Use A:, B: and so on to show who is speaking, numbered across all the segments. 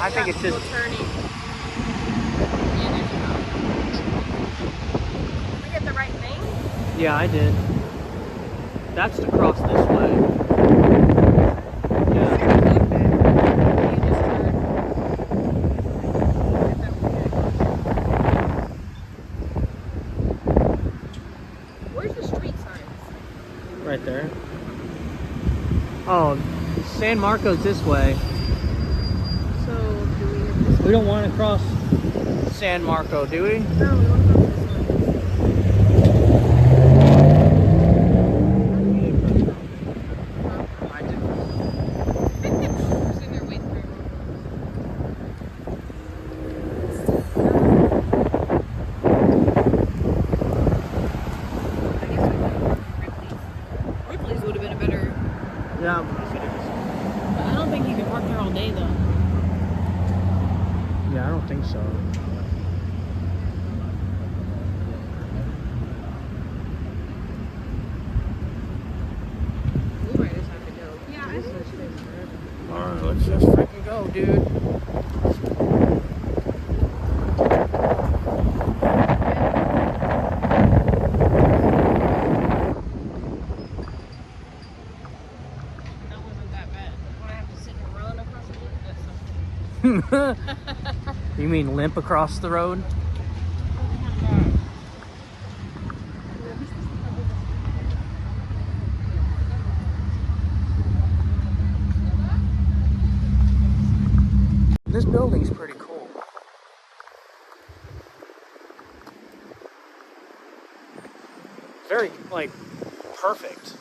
A: I think it's just
B: turning. Yeah, there's no. Did we get the right thing?
A: yeah, I did. That's to cross this way. Yeah.
B: Where's the street signs?
A: Right there. Oh, San Marco's this way.
B: So, do we have this?
A: We don't want to cross San Marco, do we?
B: No, we want to go this way.
A: I do.
B: Sitting there waiting for everyone. I guess we went Ripley's. Ripley's would have been a better.
A: Yeah.
B: But I don't think you can park there all day though.
A: Yeah, I don't think so.
B: We might just have to go. Yeah, I think we should.
A: Alright, let's just freaking go, dude.
B: That wasn't that bad. When I have to sit and run across the road, that's something.
A: You mean limp across the road? This building's pretty cool. Very, like, perfect.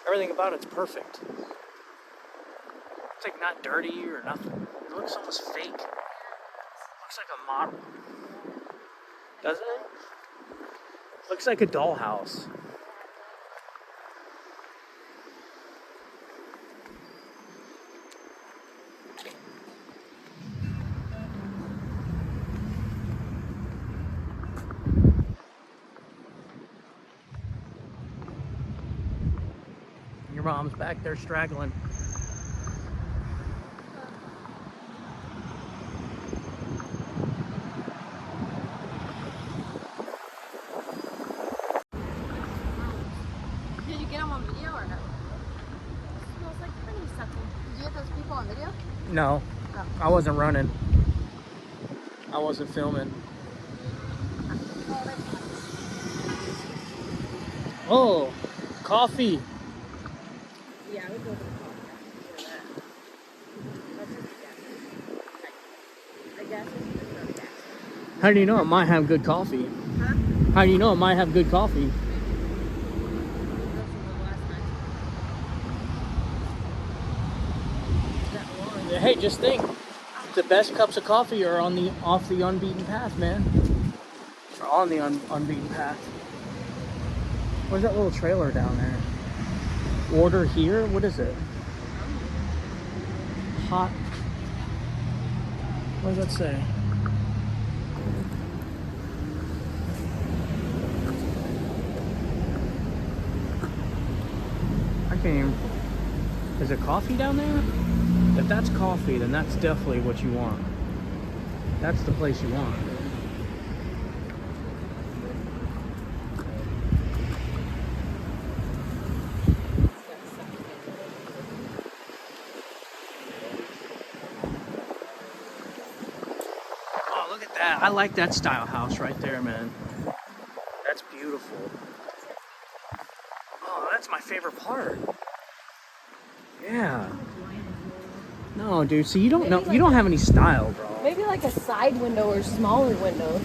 A: Everything about it's perfect. It's like not dirty or nothing. It looks almost fake. Looks like a model. Doesn't it? Looks like a dollhouse. Your mom's back there straggling.
B: Did you get them on video or no? It smells like honeysuckle. Did you get those people on video?
A: No,
B: Oh.
A: I wasn't running. I wasn't filming.
B: Oh, that's nice.
A: Oh, coffee.
B: Yeah, I would go to the coffee for that. That's just gas. I guess it's not gas.
A: How do you know it might have good coffee?
B: Huh?
A: How do you know it might have good coffee? Hey, just think, the best cups of coffee are off the unbeaten path, man. Or on the unbeaten path. Where's that little trailer down there? Order here? What is it? Hot. What does that say? I can't even. Is it coffee down there? If that's coffee, then that's definitely what you want. That's the place you want. Oh, look at that. I like that style house right there, man. That's beautiful. Oh, that's my favorite part. Yeah. No, dude. See, you don't know. You don't have any style, bro.
B: Maybe like a side window or smaller window,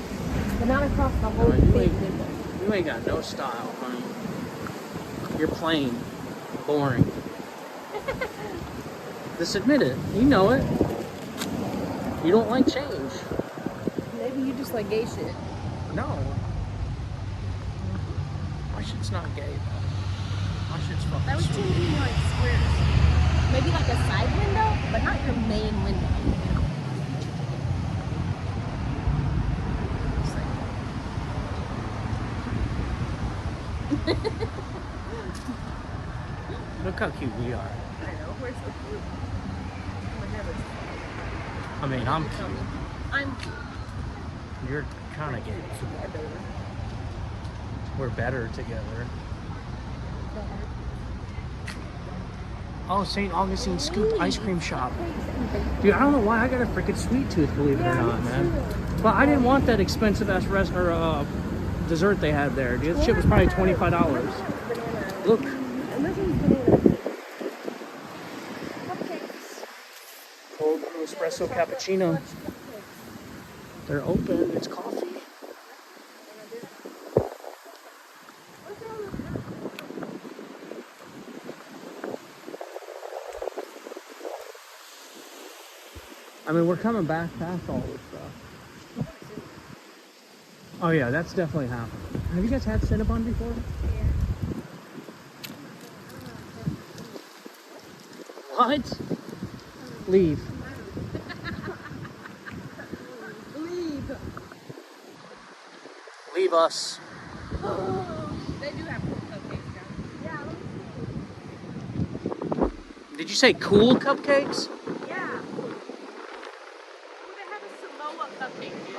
B: but not across the whole
A: No, you
B: big
A: ain't-
B: window.
A: You ain't got no style, honey. You're plain, boring. Just admit it. You know it. You don't like change.
B: Maybe you just like gay shit.
A: No. My shit's not gay. My shit's fucking
B: That was too
A: sweet.
B: many like squares. Maybe like a side window, but not your main window.
A: Look how cute we are.
B: I know. Where's the fruit? Oh my God,
A: I mean, I'm
B: You tell me.
A: cute.
B: I'm cute.
A: You're kind of cute. We're better together. Oh, St. Augustine Scoop Ice Cream Shop. Dude, I don't know why I got a freaking sweet tooth, believe it or not, man. But I didn't want that expensive ass dessert they had there, dude. That shit was probably $25. Look.
B: And this one's banana. Cupcakes.
A: Cold brew espresso cappuccino. They're open. It's coffee. I mean, we're coming back past all this stuff. Oh yeah, that's definitely happening. Have you guys had Cinnabon before? What? Leave.
B: Leave.
A: Leave us.
B: They do have cool cupcakes down. Yeah.
A: Did you say cool cupcakes?
B: Yeah. Oh, they have a Samoa cupcake, dude.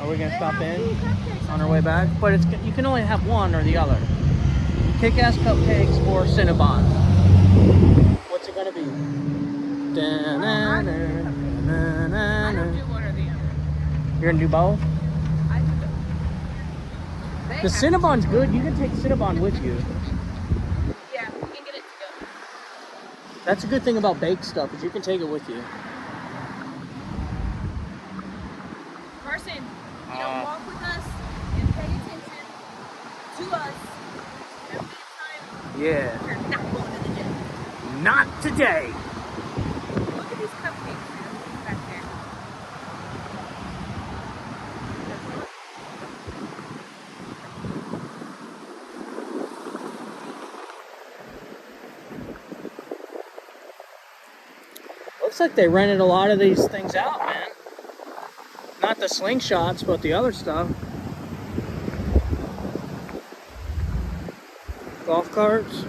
A: Are we gonna stop in
B: Cool cupcakes.
A: on our way back? But it's you can only have one or the other. Kick-ass cupcakes or Cinnabon. What's it gonna be?
B: I don't do one or the other.
A: You're gonna do both?
B: I do both. They
A: The
B: have
A: Cinnabon's good. You can take Cinnabon with you.
B: Yeah, you can get it to go.
A: That's a good thing about baked stuff is you can take it with you.
B: Carson, you don't walk with us and pay attention to us. Every time
A: Yeah.
B: you're not going to the gym.
A: Not today.
B: Look at these cupcakes back there.
A: Looks like they rented a lot of these things out, man. Not the slingshots, but the other stuff. Golf carts.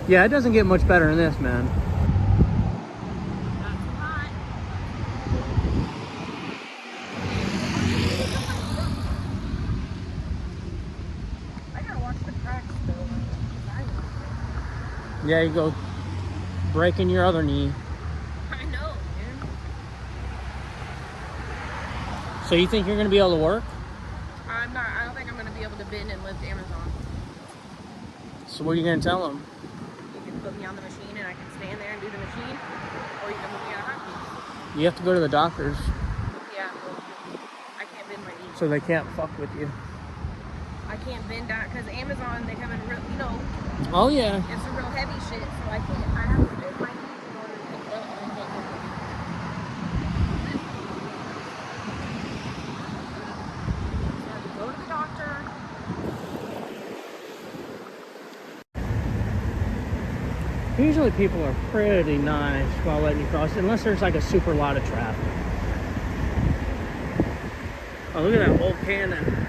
A: Yeah, it doesn't get much better than this, man.
B: Not too hot. I gotta watch the cracks though.
A: Yeah, you go breaking your other knee.
B: I know, dude.
A: So you think you're gonna be able to work?
B: I'm not. I don't think I'm gonna be able to bend and lift Amazon.
A: So what are you gonna tell them?
B: You can put me on the machine and I can stand there and do the machine, or you can put me on a hot
A: You have to go to the doctors,
B: Yeah, well, I can't bend my knee.
A: so they can't fuck with you.
B: I can't bend down because Amazon, they have a real, you know,
A: Oh yeah.
B: it's a real heavy shit, so I can't. I have to bend my knees in order to pick it up. And I can't bend my knees. So I have to go to the doctor.
A: Usually people are pretty nice while letting you cross, unless there's like a super lot of traffic. Oh, look at that old cannon.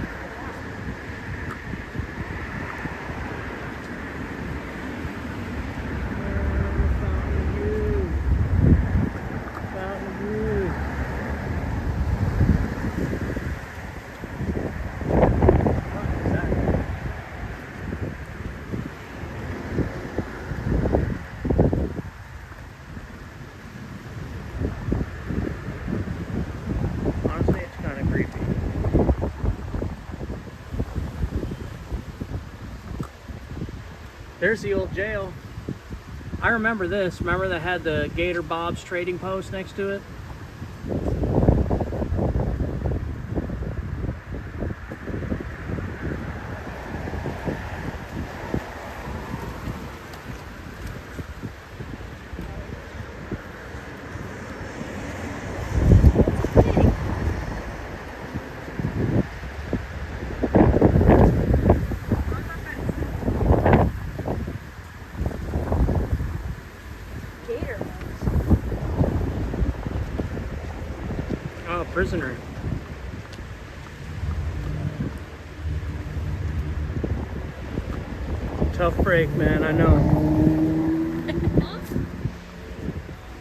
A: Honestly, it's kind of creepy. There's the old jail. I remember this. Remember that had the Gator Bob's trading post next to it?
B: Gator.
A: Oh, prisoner. Tough break, man, I know.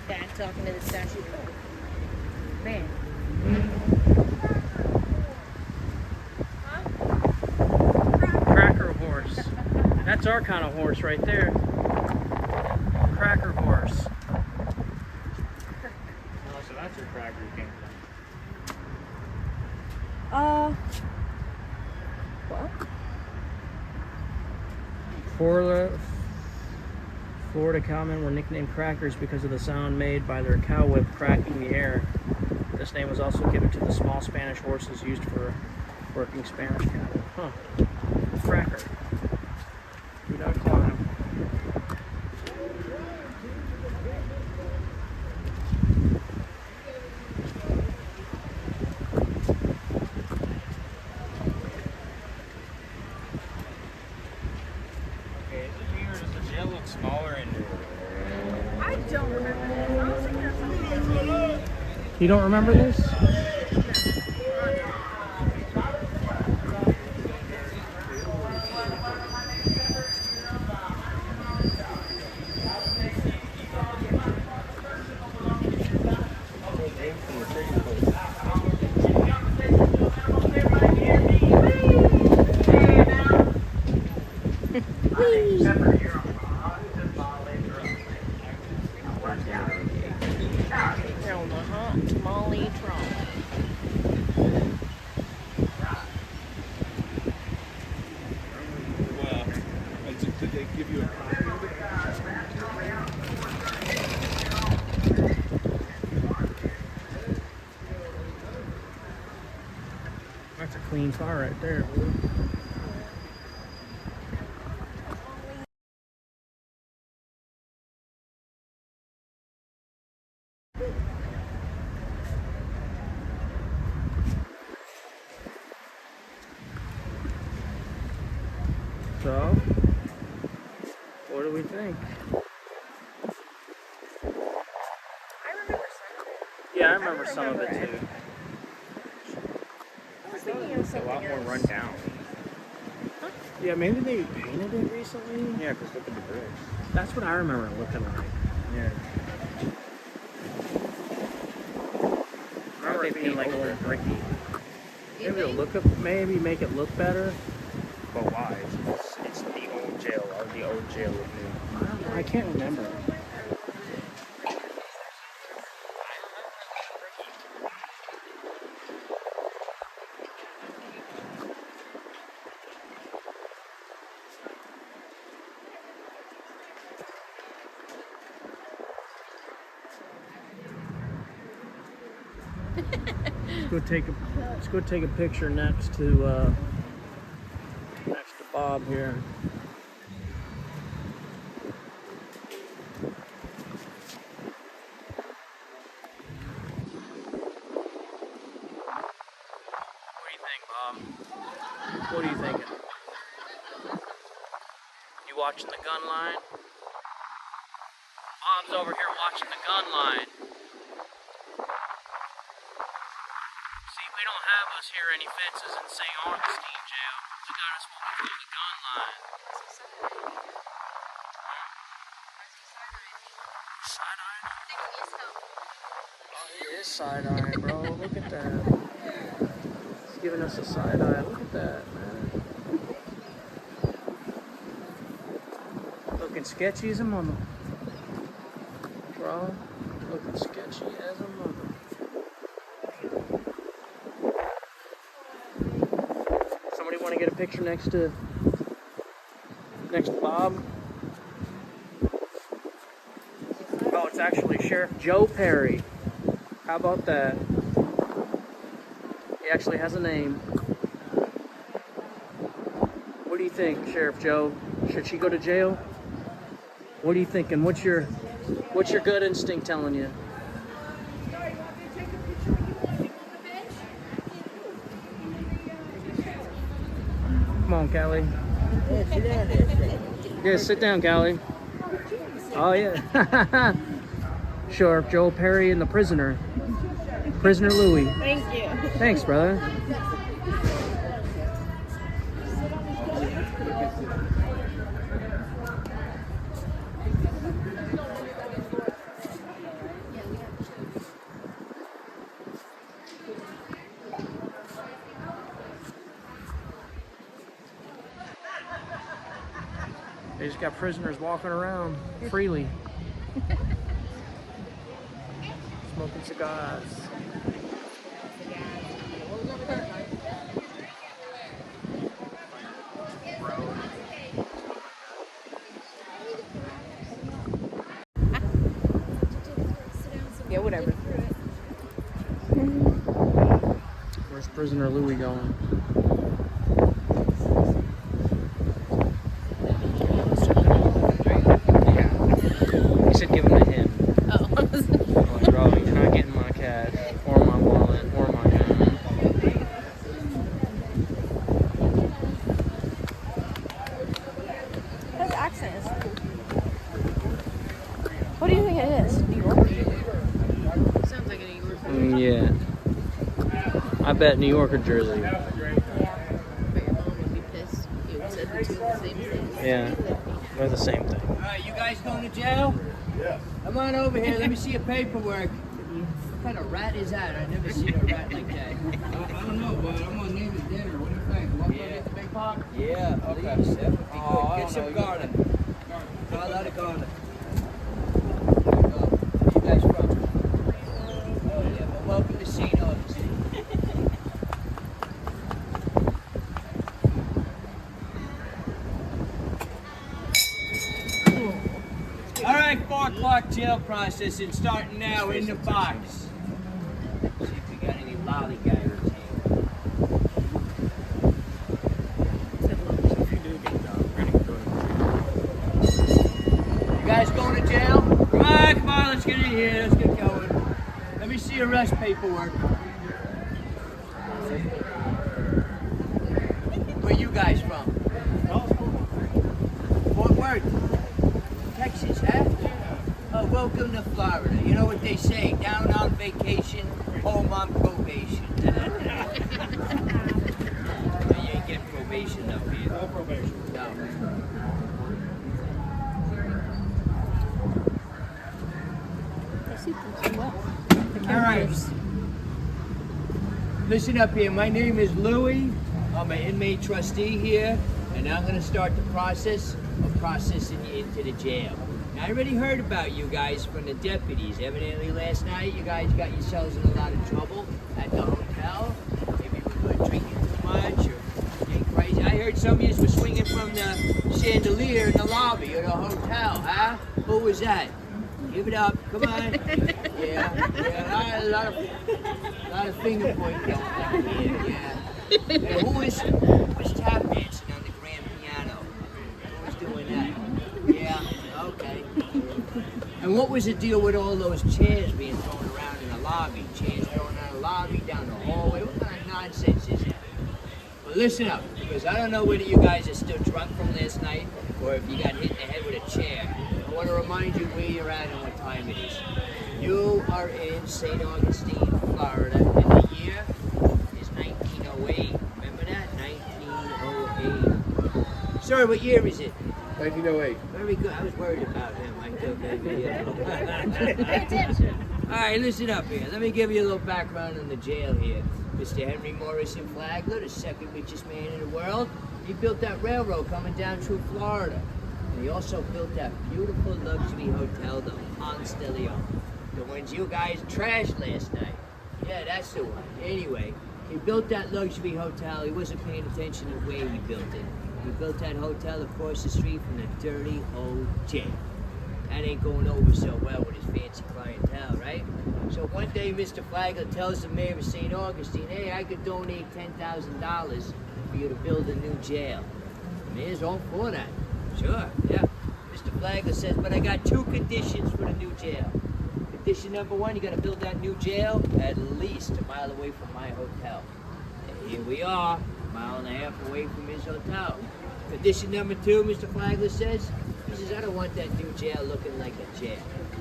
B: Dad talking to the statue. Man.
A: Cracker horse. That's our kind of horse right there. Cracker horse.
C: Oh, so that's where cracker came
B: Well.
A: Florida cowmen were nicknamed crackers because of the sound made by their cow whip cracking the air. This name was also given to the small Spanish horses used for working Spanish cattle. Huh. Cracker. We gotta climb.
C: Okay, is it me or does the jail look smaller and
B: I don't remember this. I was thinking of something else.
A: You don't remember this?
B: Molly Trump.
C: did they give you a copy of it?
A: That's a clean car right there, Blue. So, what do we think?
B: I remember some of it.
A: Yeah, I remember some of it too.
B: I was thinking of
C: It's a
B: something
C: lot more
B: else.
C: run down.
A: Yeah, maybe they painted it recently.
C: Yeah, because look at the bricks.
A: That's what I remember it looking like.
C: Yeah.
A: Remember
C: They
A: it being
C: paint
A: like a
C: over
A: little
C: it.
A: bricky.
B: You
A: Maybe
B: think?
A: maybe make it look better.
C: But why? It's the old jail, or the old jail with me.
A: I don't know. I can't remember. Let's go take a picture next to Bob here. What do you think, Bob? What are you thinking? You watching the gun line? Bob's over here watching the gun line. See, we don't have us here any fences in St. Augustine jail. We got us what we call the gun line. Side-eye? Oh, he is side-eye, bro. Look at that. He's giving us a side-eye. Look at that, man. Looking sketchy as a mama. Bro, looking sketchy as a mama. Somebody want to get a picture next to Bob? Oh, it's actually Sheriff Joe Perry. How about that? He actually has a name. What do you think, Sheriff Joe? Should she go to jail? What are you thinking? What's your gut instinct telling you?
B: Sorry, you want me to take a picture with you on the bench?
A: Come on, Callie.
D: Yeah, sit down there.
A: Yeah, sit down, Callie. Oh, yeah. Sheriff Joe Perry and the prisoner. Prisoner Louis.
B: Thank you.
A: Thanks, brother. They just got prisoners walking around freely. Smoking cigars.
B: Yeah, whatever.
A: Where's prisoner Louis going? He said give him to him.
B: Oh.
A: I'm like, bro, you're not getting my cash, or my wallet, or my gun.
B: His accent is cool. What do you think it is? New York? Sounds like a New York.
A: Yeah. I bet New York or Jersey.
B: Yeah. But your mom would be pissed. You said the two the same things.
A: Yeah. They're the same thing.
D: Alright, you guys going to jail? Yeah. Come on over here, let me see your paperwork. What kind of rat is that? I've never seen a rat like that.
E: I don't know, but I'm gonna name it dinner. What do you think? Want to
D: Yeah.
E: get the big pot?
D: Yeah, please. That would be good.
E: I
D: Get
E: don't
D: some
E: know.
D: garlic. Draw a lot of garlic. Where you guys from? Oh yeah, well welcome to St. Augustine. Alright, 4 o'clock jail processing starting now in the box. See if we got any lollygaggers here. You guys going to jail? Come on, let's get in here, let's get going. Let me see your arrest paperwork. Where you guys from? Fort Worth. Texas, huh? Oh, welcome to Florida. You know what they say, down on vacation, home on probation. You ain't getting probation up here.
E: No probation.
D: No. All right. Listen up here. My name is Louis. I'm an inmate trustee here, and I'm going to start the process of processing you into the jail. Now, I already heard about you guys from the deputies. Evidently, last night you guys got yourselves in a lot of trouble at the hotel. Maybe you were drinking too much or getting crazy. I heard some of you were swinging from the chandelier in the lobby of the hotel, huh? Who was that? Give it up. Come on. Yeah. A lot of finger pointing going down here. Yeah. And who was tap dancing on the grand piano? Who was doing that? Yeah. Okay. And what was the deal with all those chairs being thrown around in the lobby? Chairs thrown out of the lobby, down the hallway. What kind of nonsense is that? Well, listen up, because I don't know whether you guys are still drunk from last night or if you got hit in the head with a chair. I want to remind you where you're at and what time it is. You are in St. Augustine, Florida, and the year is 1908. Remember that? 1908. Sorry, what year is it?
E: 1908.
D: Very good. I was worried about him. I thought maybe. Pay attention. All right, listen up here. Let me give you a little background on the jail here. Mr. Henry Morrison Flagler, the second richest man in the world, he built that railroad coming down through Florida. And he also built that beautiful luxury hotel, the Ponce de Leon. The ones you guys trashed last night. Yeah, that's the one. Anyway, he built that luxury hotel. He wasn't paying attention to where he built it. He built that hotel across the street from the dirty old jail. That ain't going over so well with his fancy clientele, right? So one day, Mr. Flagler tells the mayor of St. Augustine, hey, I could donate $10,000 for you to build a new jail. The mayor's all for that. Sure, yeah. Mr. Flagler says, but I got 2 conditions for the new jail. Condition number 1, you gotta build that new jail at least a mile away from my hotel. And here we are, a mile and a half away from his hotel. Condition number 2, Mr. Flagler says, he says, I don't want that new jail looking like a jail.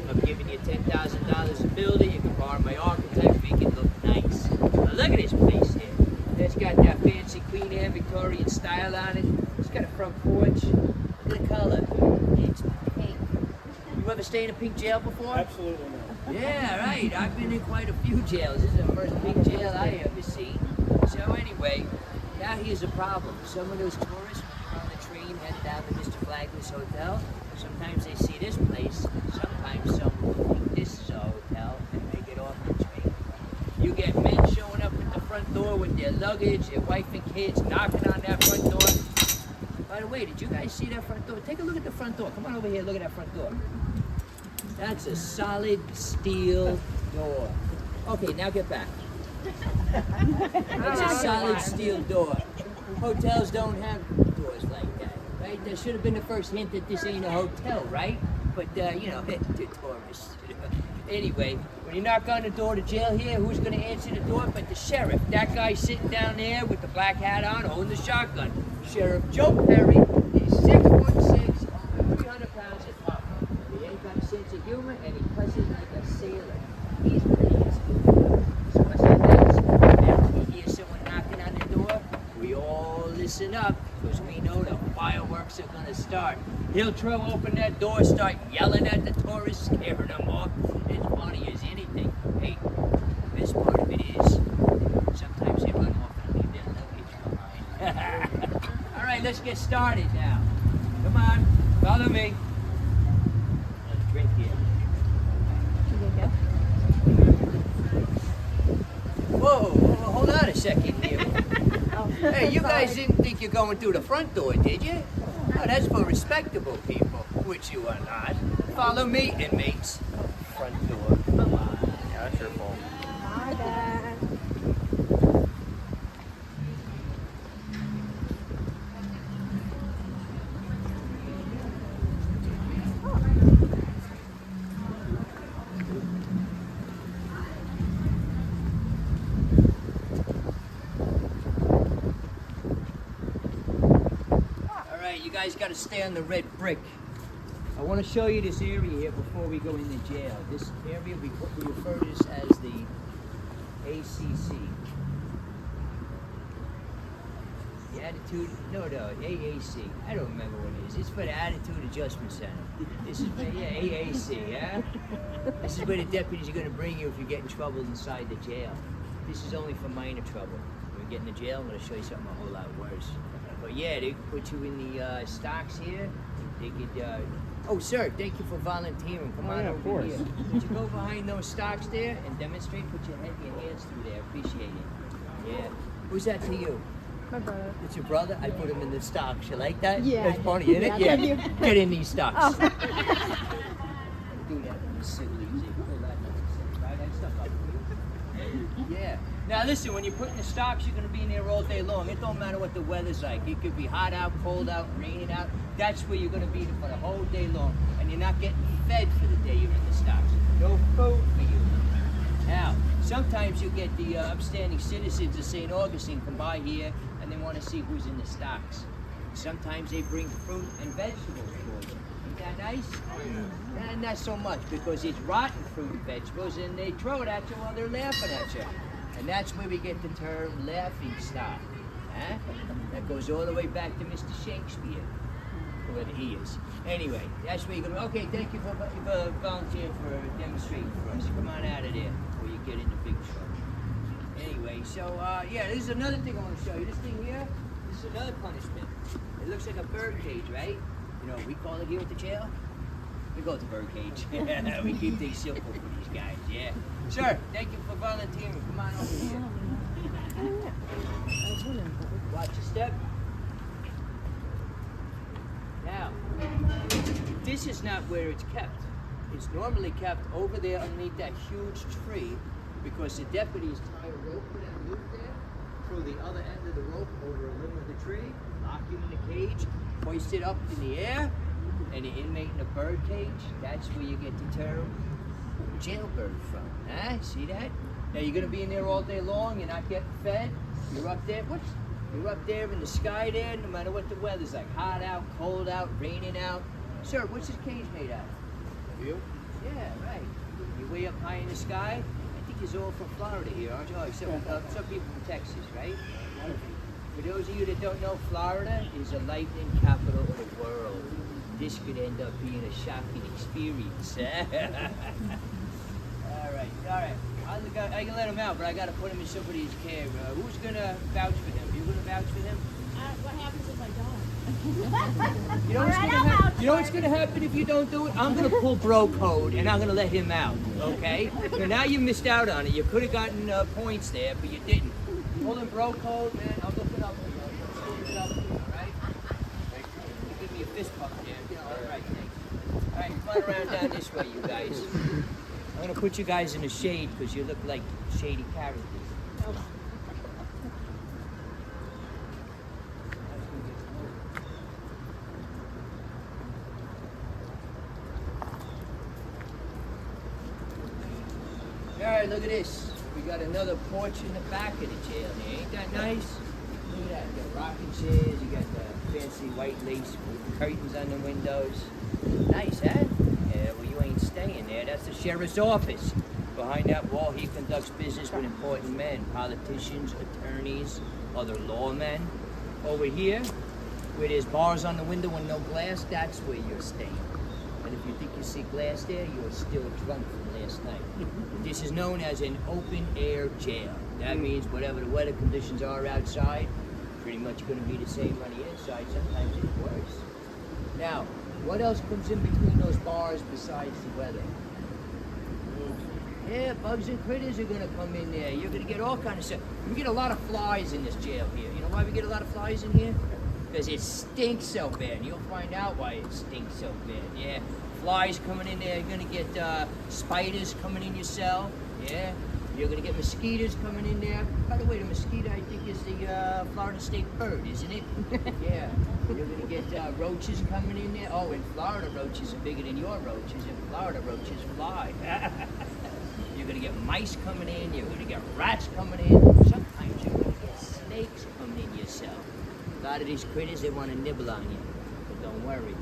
D: I'm giving you $10,000 to build it. You can borrow my architect, make it look nice. Now look at this place here. It's got that fancy Queen Anne Victorian style on it. It's got a front porch. Look at the color. It's pink. You ever stayed in a pink jail before?
E: Absolutely not.
D: Yeah, right. I've been in quite a few jails. This is the first pink jail I ever seen. So anyway, Now here's the problem. Some of those tourists, when they're on the train heading down to Mr. Flagler's hotel, sometimes they see this place, sometimes some will think this is a hotel, and they get off the train. You get men showing up at the front door with their luggage, their wife and kids, knocking on that front door. By the way, did you guys see that front door? Take a look at the front door. Come on over here, look at that front door. That's a solid steel door. Okay, now get back. It's a solid steel door. Hotels don't have doors like that, right? That should have been the first hint that this ain't a hotel, right? But, you know, to tourists. Anyway, when you knock on the door to jail here, who's going to answer the door but the sheriff? That guy sitting down there with the black hat on, holding the shotgun. Sheriff Joe Perry. He's 6'6", over 300 pounds at top. He ain't got a sense of humor, and he cusses like a sailor. He's going to answer the door. So what's that means? After we hear someone knocking on the door, we all listen up, because we know the fireworks are going to start. He'll throw open that door, start yelling at the tourists, scaring them off. It's funny as anything. Hey, the best part of it is, sometimes they run off and leave their luggage behind. All right, let's get started now. Come on, follow me. Let's drink here. Whoa, hold on a second here. Hey, you guys didn't think you're going through the front door, did you? No, that's for respectable people, which you are not. Follow me, inmates. Front door. Come on.
C: Yeah, that's your fault.
B: My bad.
D: All right, you guys got to stay on the red brick. I want to show you this area here before we go into jail. This area, we refer to this as the ACC. The Attitude, no, AAC. I don't remember what it is. It's for the Attitude Adjustment Center. This is for, yeah, AAC, yeah? This is where the deputies are going to bring you if you get in trouble inside the jail. This is only for minor trouble. When you get in the jail, I'm going to show you something a whole lot worse. But yeah, they put you in the stocks here. They could, oh, sir, thank you for volunteering. Come on over here. Would you go behind those stocks there and demonstrate? Put your hands through there. Appreciate it. Yeah. Who's that to you?
B: My brother.
D: It's your brother? I put him in the stocks. You like that?
B: Yeah.
D: That's funny, isn't it?
B: Yeah,
D: Yeah.
B: thank you.
D: Get in these stocks.
B: Oh.
D: Do that in the civil easy. Pull that nonsense, right? That stuff up here. Yeah. Now listen, when you're putting the stocks, you're going to be in there all day long. It don't matter what the weather's like. It could be hot out, cold out, raining out. That's where you're going to be for the whole day long. And you're not getting fed for the day you're in the stocks. No food for you. Now, sometimes you get the upstanding citizens of St. Augustine come by here and they want to see who's in the stocks. Sometimes they bring fruit and vegetables for you. Ain't that nice? And not so much, because it's rotten fruit and vegetables and they throw it at you while they're laughing at you. And that's where we get the term laughing stock. Huh? That goes all the way back to Mr. Shakespeare, whoever he is. Anyway, that's where you're going to, okay, thank you for volunteering for demonstrating for us. Come on out of there before you get into big trouble. Anyway, so, yeah, this is another thing I want to show you. This thing here, this is another punishment. It looks like a bird cage, right? You know, we call it here at the jail. We call it the bird cage. We keep things simple for these guys, yeah. Sir, thank you for volunteering. Come on over here. Watch your step. Now, this is not where it's kept. It's normally kept over there underneath that huge tree because the deputies tie a rope to that loop there, throw the other end of the rope over a limb of the tree, lock you in the cage, hoist it up in the air, and the inmate in a bird cage, that's where you get the term jailbird from. Huh? See that? Now you're gonna be in there all day long, you're not getting fed, you're up there, you're up there in the sky there, no matter what the weather's like, hot out, cold out, raining out. Sir, what's this cage made out of?
C: You?
D: Yeah, right. You're way up high in the sky. I think you're all from Florida here, aren't you? Oh, some people from Texas, right? For those of you that don't know, Florida is the lightning capital of the world. This could end up being a shocking experience. All right. I can let him out, but I got to put him in somebody's care. Who's gonna vouch for him? You gonna vouch for him?
B: What happens if I don't?
D: You know what's gonna happen if you don't do it? I'm gonna pull bro code and I'm gonna let him out. Okay? So now you missed out on it. You could have gotten points there, but you didn't. Pulling bro code, man. I'll look it up for you. I'll look it up for you. All right? Give me a fist bump there. All right, thanks. All right, come on around down this way, you guys. I'm gonna put you guys in the shade because you look like shady characters. Alright, look at this. We got another porch in the back of the jail here. Ain't that nice? Look at that. You got rocking chairs, you got the fancy white lace curtains on the windows. Nice, huh? Yeah, well, you ain't staying there. That's the sheriff's office. Behind that wall, he conducts business with important men, politicians, attorneys, other lawmen. Over here, where there's bars on the window and no glass, that's where you're staying. And if you think you see glass there, you're still drunk from last night. This is known as an open-air jail. That means whatever the weather conditions are outside, pretty much going to be the same on the inside. Sometimes it's worse. Now, what else comes in between those bars besides the weather? Yeah, bugs and critters are going to come in there. You're going to get all kinds of stuff. We get a lot of flies in this jail here. You know why we get a lot of flies in here? Because it stinks so bad. You'll find out why it stinks so bad. Yeah, flies coming in there. You're going to get spiders coming in your cell. Yeah, you're going to get mosquitoes coming in there. By the way, the mosquito, I think, is the Florida state bird, isn't it? Yeah, you're going to get roaches coming in there. Oh, in Florida, roaches are bigger than your roaches. In Florida, roaches fly. You're going to get mice coming in. You're going to get rats coming in. Sometimes you're going to get snakes coming in your cell. A lot of these critters, they want to nibble on you. But don't worry.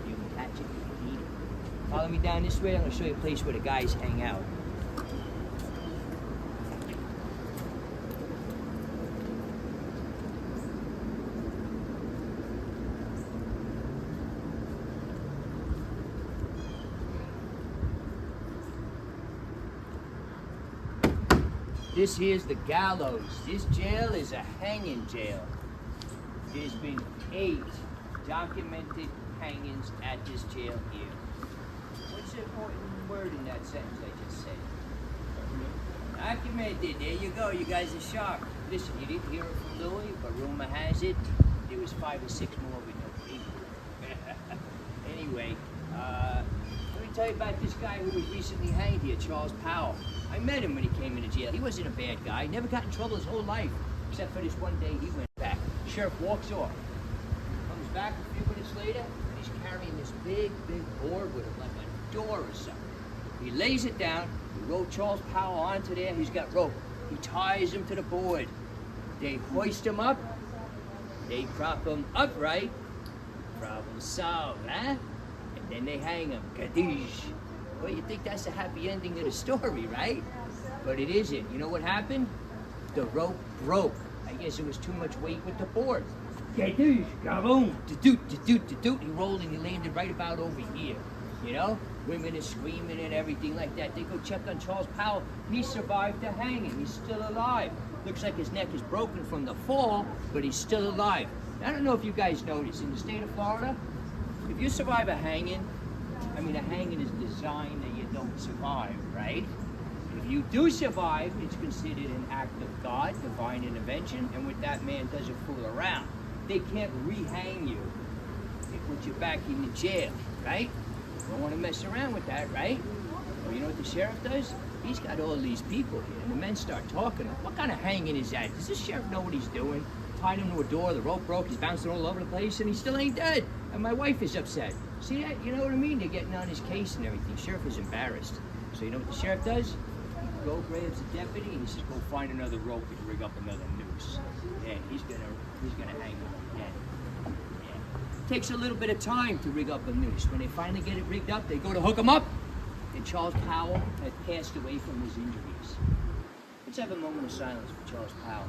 D: You can catch it, you can eat it. Follow me down this way. I'm going to show you a place where the guys hang out. This here's the gallows. This jail is a hanging jail. There's been 8 documented hangings at this jail here. What's the important word in that sentence I just said? Documented. There you go. You guys are sharp. Listen, you didn't hear it from Louis, but rumor has it there was 5 or 6 more with no people. Anyway, let me tell you about this guy who was recently hanged here, Charles Powell. I met him when he came into jail. He wasn't a bad guy. Never got in trouble his whole life, except for this one day he went back. The sheriff walks off. Comes back a few minutes later, and he's carrying this big board with him, like a door or something. He lays it down. We roll Charles Powell onto there. He's got rope. He ties him to the board. They hoist him up. They prop him upright. Problem solved, huh? And then they hang him. Kadoosh. Well, you think that's a happy ending of the story, right? But it isn't. You know what happened? The rope broke. I guess it was too much weight with the board. Kadoosh, kaboom, da-doot. He rolled and he landed right about over here. You know? Women are screaming and everything like that. They go check on Charles Powell. He survived the hanging. He's still alive. Looks like his neck is broken from the fall, but he's still alive. I don't know if you guys noticed, in the state of Florida, if you survive a hanging is designed that you don't survive, right? If you do survive, it's considered an act of God, divine intervention, and what that man doesn't fool around. They can't re-hang you. They put you back in the jail, right? You don't want to mess around with that, right? Well, you know what the sheriff does? He's got all these people here, and the men start talking. What kind of hanging is that? Does this sheriff know what he's doing? Tied him to a door, the rope broke, he's bouncing all over the place, and he still ain't dead. And my wife is upset. See that? You know what I mean? They're getting on his case and everything. Sheriff is embarrassed. So you know what the sheriff does? He grabs the deputy and he says, go find another rope and rig up another noose. Yeah, he's gonna hang him again. Yeah. Takes a little bit of time to rig up a noose. When they finally get it rigged up, they go to hook him up, and Charles Powell had passed away from his injuries. Let's have a moment of silence for Charles Powell.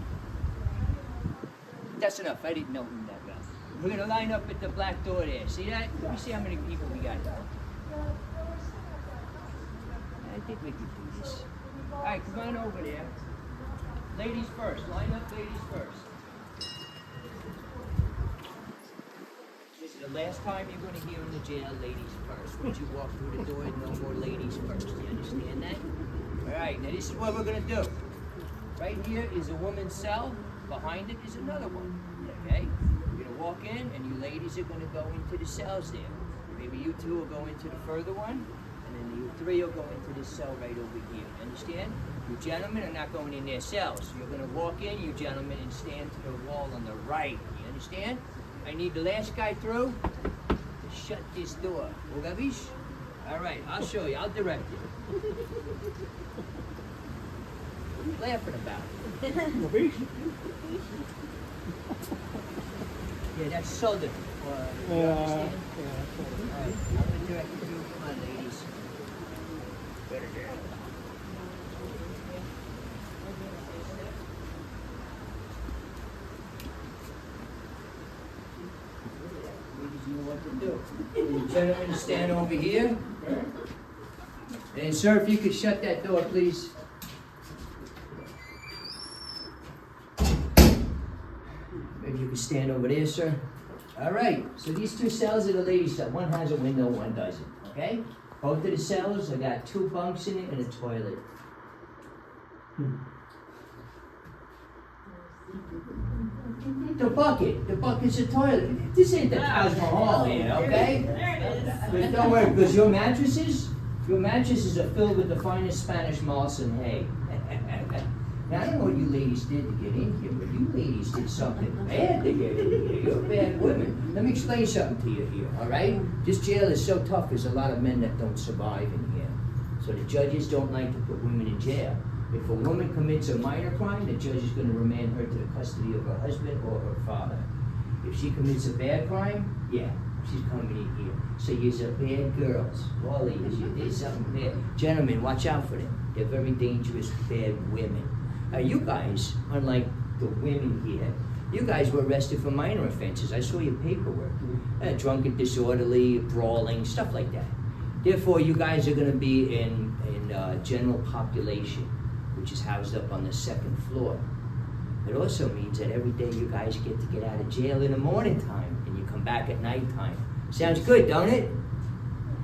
D: That's enough. I didn't know him that well. We're going to line up at the black door there. See that? Let me see how many people we got. I think we can do this. All right, come on over there. Ladies first. Line up, ladies first. the last time you're going to hear in the jail, ladies first. Once you walk through the door, no more ladies first. You understand that? All right, now this is what we're going to do. Right here is a woman's cell. Behind it is another one, okay? You're going to walk in, and you ladies are going to go into the cells there. Maybe you two will go into the further one, and then you three will go into this cell right over here. Understand? You gentlemen are not going in their cells. You're going to walk in, you gentlemen, and stand to the wall on the right. You understand? I need the last guy through to shut this door. Ogabish? All right, I'll show you. I'll direct you. What are you laughing about? Yeah, that's Southern. You understand? All right, I'm going to direct you through. Come on, ladies. Better there. Ladies, you know what to do. The gentlemen stand over here. And sir, if you could shut that door, please. Maybe you could stand over there, sir. All right, so these two cells are the ladies' cell. One has a window, one doesn't, okay? Both of the cells, I got 2 bunks in it and a toilet. The bucket's a toilet. This ain't the Taj Mahal here, okay?
B: There it is.
D: But don't worry, because your mattresses are filled with the finest Spanish moss and hay. Now, I don't know what you ladies did to get in here, but you ladies did something bad to get in here. You're bad women. Let me explain something to you here, all right? This jail is so tough, there's a lot of men that don't survive in here. So the judges don't like to put women in jail. If a woman commits a minor crime, the judge is going to remand her to the custody of her husband or her father. If she commits a bad crime, yeah, she's coming in here. So you're bad girls. All of you did something bad. Gentlemen, watch out for them. They're very dangerous, bad women. You guys, unlike the women here, you guys were arrested for minor offenses. I saw your paperwork. Drunken, disorderly, brawling, stuff like that. Therefore, you guys are going to be in general population, which is housed up on the 2nd floor. It also means that every day you guys get to get out of jail in the morning time, and you come back at night time. Sounds good, don't it?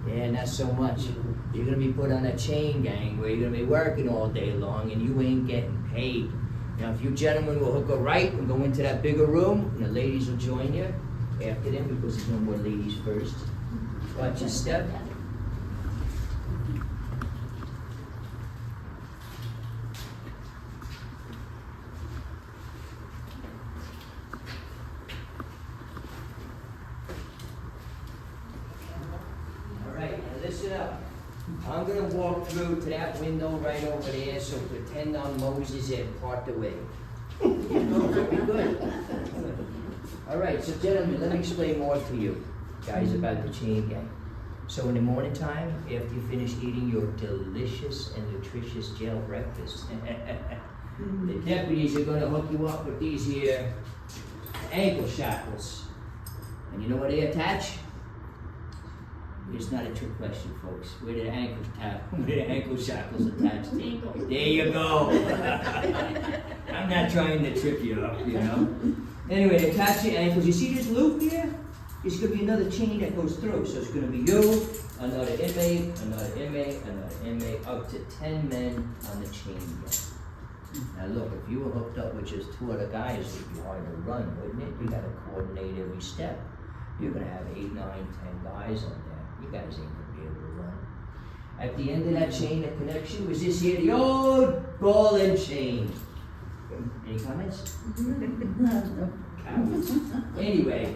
D: Yeah, not so much. You're going to be put on a chain gang where you're going to be working all day long and you ain't getting paid. Now, if you gentlemen will hook a right and go into that bigger room, and the ladies will join you after them because there's no more ladies first. Watch your step. All right, now listen up. I'm going to walk through to that window right over there, so pretend I'm Moses and part the way. Very good. All right, so gentlemen, let me explain more to you guys about the chain gang. So in the morning time, after you finish eating your delicious and nutritious jail breakfast, the deputies are going to hook you up with these here ankle shackles. And you know what they attach? It's not a trick question, folks. Where did the ankle shackles attach to? There you go. I'm not trying to trip you up, you know. Anyway, they attach your ankles. You see this loop here? There's going to be another chain that goes through. So it's going to be you, another inmate, another inmate, another inmate, up to 10 men on the chain gang. Now look, if you were hooked up with just 2 other guys, it would be hard to run, wouldn't it? You got to coordinate every step. You're going to have 8, 9, 10 guys on there. You guys ain't gonna be able to run. At the end of that chain of connection was this here, the old ball and chain. Any comments? Cowards. Anyway,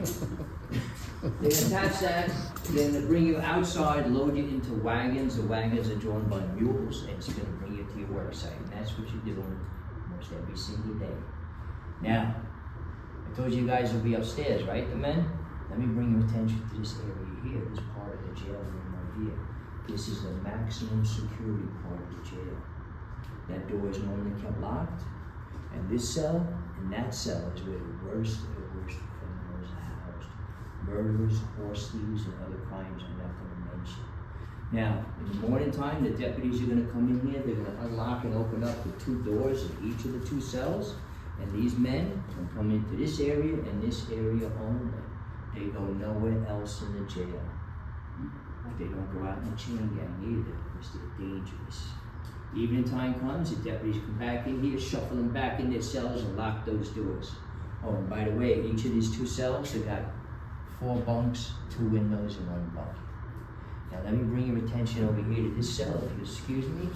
D: they attach that, then they bring you outside, load you into wagons. The wagons are drawn by mules, and it's gonna bring you to your work site. And that's what you're doing almost every single day. Now, I told you guys will be upstairs, right, the men? Let me bring your attention to this area here, this part of the jail room right here. This is the maximum security part of the jail. That door is normally kept locked, and this cell and that cell is where the worst of the worst criminals are housed. Murderers, horse thieves, and other crimes I'm not going to mention. Now, in the morning time, the deputies are going to come in here, they're going to unlock and open up the 2 doors of each of the 2 cells, and these men will come into this area and this area only. They go nowhere else in the jail. They don't go out in the chain gang either, because they're dangerous. Evening time comes, the deputies come back in here, shuffle them back in their cells and lock those doors. Oh, and by the way, each of these 2 cells, they got 4 bunks, 2 windows, and 1 bunk. Now let me bring your attention over here to this cell, if you excuse me.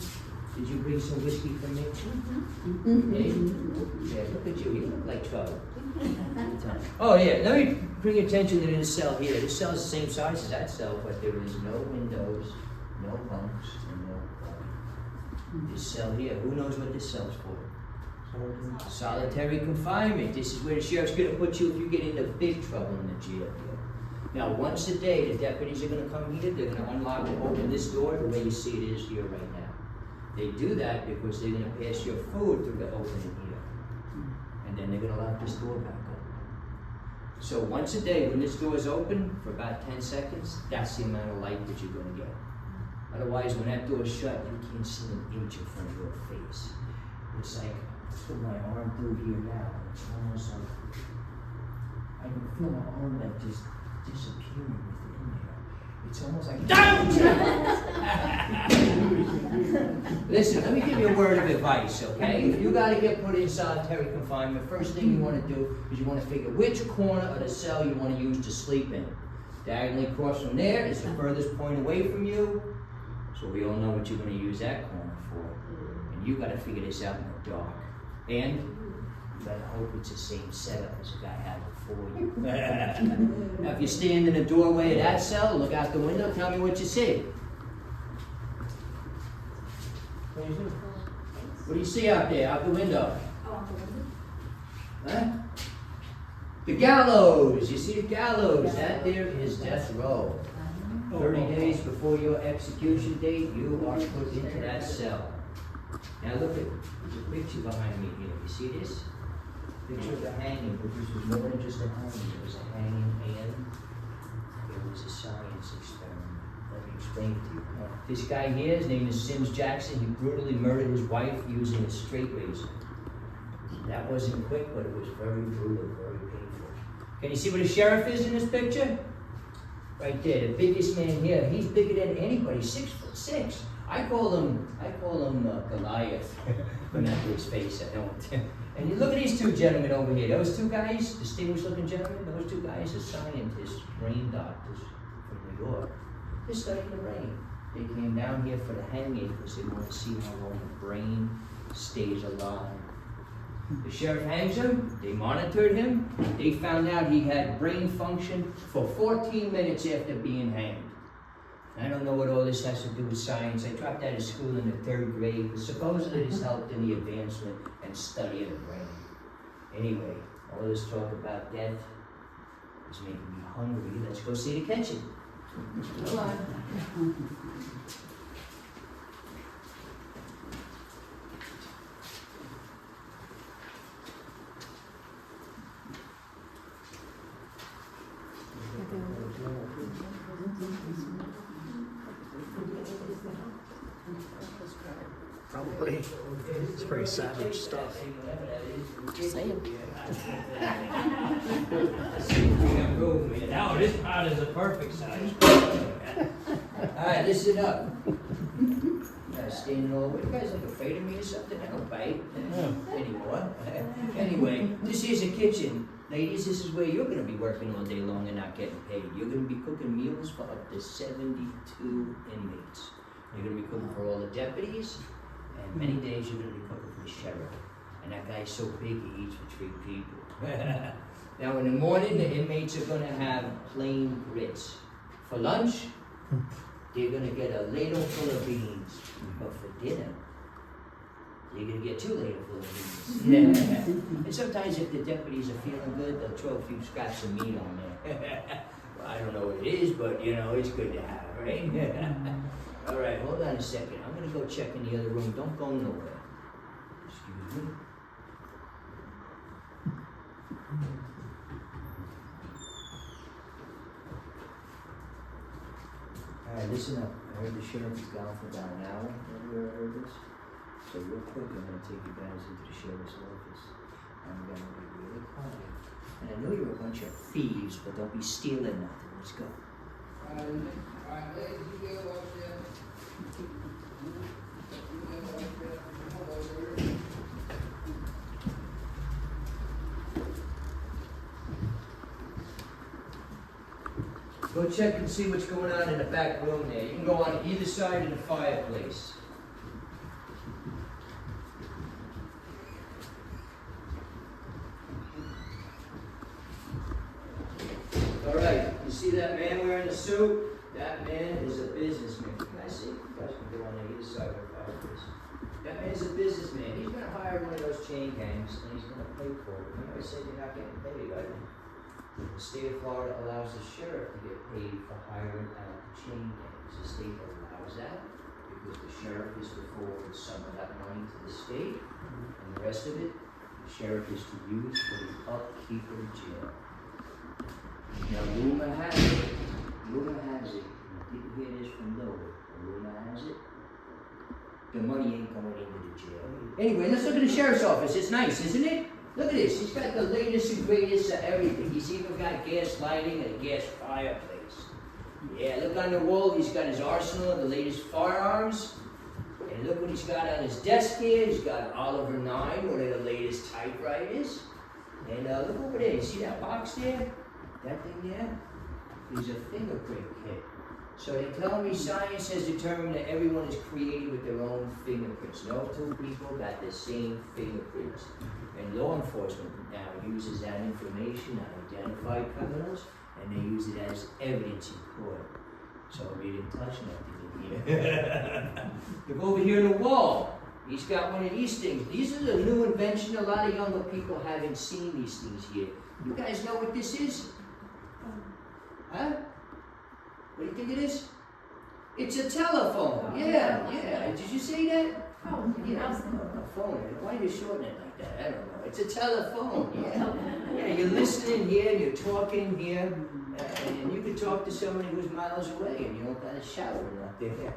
D: Did you bring some whiskey for me? Hey? Yeah, look at you, you look like trouble. Oh yeah, let me bring your attention to this cell here. This cell is the same size as that cell, but there is no windows, no bunks, and no bunk. This cell here, who knows what this cell's for? Solitary confinement. This is where the sheriff's gonna put you if you get into big trouble in the jail here. Now, once a day, the deputies are gonna come here, they're gonna unlock and open this door the way you see it is here right now. They do that because they're gonna pass your food through the opening here. And then they're gonna lock this door back up. So once a day, when this door is open for about 10 seconds, that's the amount of light that you're gonna get. Otherwise, when that door is shut, you can't see an inch in front of your face. It's like, I put my arm through here now, and it's almost like, I can feel my arm like just disappearing within there. It's almost like, don't! Listen, let me give you a word of advice, okay? If you gotta get put in solitary confinement, first thing you wanna do is you wanna figure which corner of the cell you wanna use to sleep in. Diagonally across from there is the furthest point away from you, so we all know what you're gonna use that corner for. And you gotta figure this out in the dark. And you gotta hope it's the same setup as the guy had before you. Now, if you stand in the doorway of that cell, look out the window, tell me what you see. What do you see out there, out the window? Huh? The gallows! You see the gallows? That there is death row. 30 days before your execution date, you are put into that cell. Now look at the picture behind me here. You see this? Picture of the hanging, but this was more than just a hanging. It was a hanging and it was a science experiment. Let me explain it to you. This guy here, his name is Sims Jackson. He brutally murdered his wife using a straight razor. That wasn't quick, but it was very brutal, very painful. Can you see what a sheriff is in this picture? Right there, the biggest man here. He's bigger than anybody, 6'6". I call him Goliath, but not to his face, I don't. And you look at these 2 gentlemen over here. Those 2 guys, distinguished looking gentlemen, those 2 guys are scientists, brain doctors from New York. They're studying the brain. They came down here for the hanging because they want to see how long the brain stays alive. The sheriff hangs him, they monitored him, they found out he had brain function for 14 minutes after being hanged. I don't know what all this has to do with science. I dropped out of school in the 3rd grade, but supposedly this helped in the advancement and study of the brain. Anyway, all this talk about death is making me hungry. Let's go see the kitchen. Come on.
A: Probably. It's pretty savage stuff.
B: Just saying.
D: No, this pot is a perfect size. Alright, listen up. Standing all the way. You guys like afraid of me or something? I don't bite anymore. Anyway, this is a kitchen. Ladies, this is where you're going to be working all day long and not getting paid. You're going to be cooking meals for up to 72 inmates. You're going to be cooking for all the deputies, and many days you're going to be cooking for the sheriff. And that guy's so big he eats for 3 people. Now in the morning, the inmates are going to have plain grits. For lunch, they're going to get a ladle full of beans. But for dinner, you're going to get 2 ladles full of beans. And sometimes if the deputies are feeling good, they'll throw a few scraps of meat on there. Well, I don't know what it is, but you know, it's good to have, right? All right, hold on a second. I'm going to go check in the other room. Don't go nowhere. Excuse me. All right, listen up. I heard the sheriff is gone for about an hour. Have you ever heard this? So real quick, I'm going to take you guys into the sheriff's office. I'm going to be really quiet. And I know you're a bunch of thieves, but don't be stealing nothing. Let's go.
E: Alright, ladies, you get up there.
D: Go check and see what's going on in the back room there. You can go on either side of the fireplace. All right, you see that man wearing a suit? That man is a businessman. Can I see? You guys can go on either side of the fireplace. That man's a businessman. He's going to hire one of those chain gangs and he's going to pay for it. Remember I said you're not getting paid, right? The state of Florida allows the sheriff to get paid for hiring out the chain gangs. The state allows that because the sheriff is to forward some of that money to the state, and the rest of it, the sheriff is to use for the upkeep of the jail. Now, rumor has it, and I didn't hear this from nowhere, but rumor has it, the money ain't going into the jail. Anyway, let's look at the sheriff's office. It's nice, isn't it? Look at this. He's got the latest and greatest of everything. He's even got gas lighting and a gas fireplace. Yeah, look on the wall. He's got his arsenal of the latest firearms. And look what he's got on his desk here. He's got an Oliver 9, one of the latest typewriters. And look over there. You see that box there? That thing there? Is a fingerprint kit. So they tell me science has determined that everyone is created with their own fingerprints. No two people got the same fingerprints. And law enforcement now uses that information to identify criminals, and they use it as evidence in court. So we didn't touch nothing in here. Look over here on the wall. He's got one of these things. These are the new invention. A lot of younger people haven't seen these things yet. You guys know what this is? Huh? What do you think it is? It's a telephone. Yeah. Did you say that?
B: Oh,
D: Yeah, a phone. Why are you shortening it like that? I don't know. It's a telephone. Yeah, you're listening here, you're talking here, and you can talk to somebody who's miles away, and you don't got to shout out there.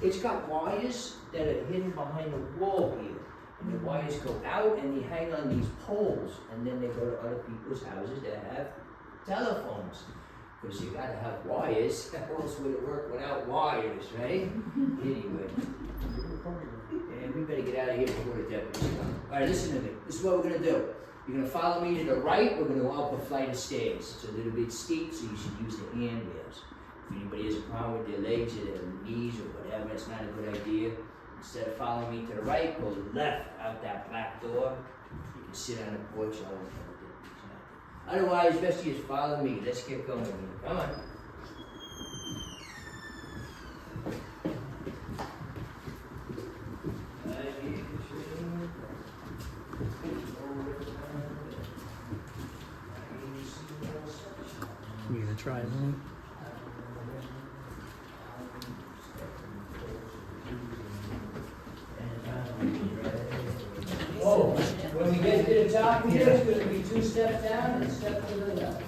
D: It's got wires that are hidden behind the wall here, and the wires go out and they hang on these poles, and then they go to other people's houses that have telephones. Because you gotta have wires, how else would it work without wires, right? Anyway. And we better get out of here before the deputies come. Alright, listen to me. This is what we're gonna do. You're gonna follow me to the right, we're gonna go up a flight of stairs. It's a little bit steep, so you should use the handrails. If anybody has a problem with their legs or their knees or whatever, it's not a good idea. Instead of following me to the right, go left out that black door. You can sit on the porch, I won't know what that means. Otherwise, best you just follow me. Let's get going here. Come on.
A: You gonna try it, man?
D: Whoa, when we get to the top here, it's going to be 2 steps down and a step to the left.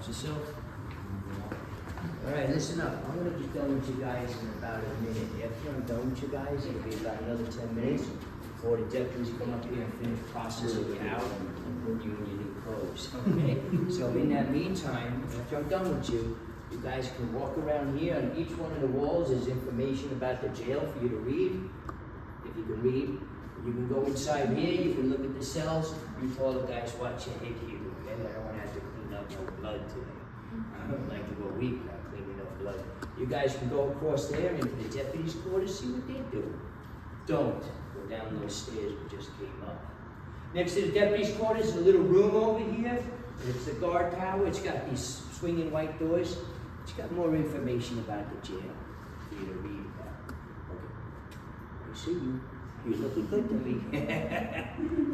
D: Yourself. Alright, listen up. I'm going to be done with you guys in about a minute. After I'm done with you guys, it'll be about another 10 minutes before the deputies come up here and finish processing you out and put you in your new clothes. Okay? So in that meantime, after I'm done with you, you guys can walk around here. On each one of the walls is information about the jail for you to read. If you can read, you can go inside here, you can look at the cells. You tell the guys, watch your head here. Okay? I don't want to have to clean up no blood today. I don't like to go weak without cleaning up blood. You guys can go across there into the deputies' quarters, see what they do. Don't go down those stairs we just came up. Next to the deputies' quarters is a little room over here. It's the guard tower. It's got these swinging white doors. It's got more information about the jail for you to read about. Okay. I see you. You're looking good to me.